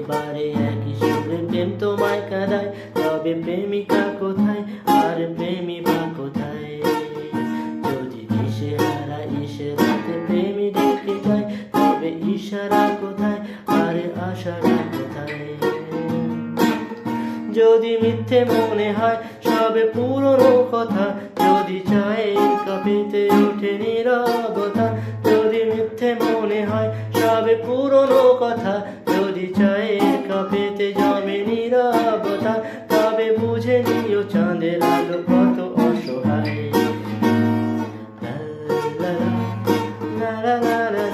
বারে একই সুরে প্রেম তোমায় কাঁদায়, তবে প্রেমিকা কোথায় আর প্রেমী বা কোথায়? যদি দিশেহারা ইশারাতে প্রেমী ডেকে যায়, তবে ইশারা কোথায় আর আশারা কোথায়? যদি মিথ্যে মনে হয় সবে পুরনো কথা, যদি চায় কাঁপিতে ওঠে নীরবতা, যদি মিথ্যে মনে হয় সবে পুরনো কথা, যদি চায় কাঁপিতে জমে নীরবতা, তবে বুঝে নিও চাঁদের আলো কত অসহায়। লা লা লা লা লা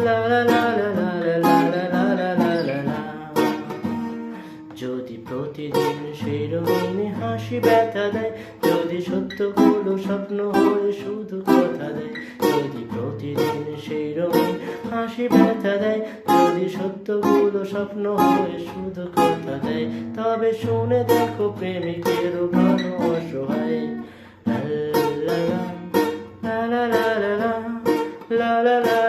লা লা লা লা লা লা লা লা লা লা লা। যদি প্রতিদিন সেই রঙিনে হাসি ব্যথা দেয়, যদি সত্যগুলো স্বপ্ন হয়ে শুধু কথা দেয়, যদি প্রতিদিন সেই রঙিন হাসি ব্যথা দেয়, যদি সত্যগুলো স্বপ্ন হয়ে শুধু কথা দেয়, তবে শুনে দেখো প্রেমিকের ভালো অসহায়। লা লা লা লা লা লা লা লা লা লা লা।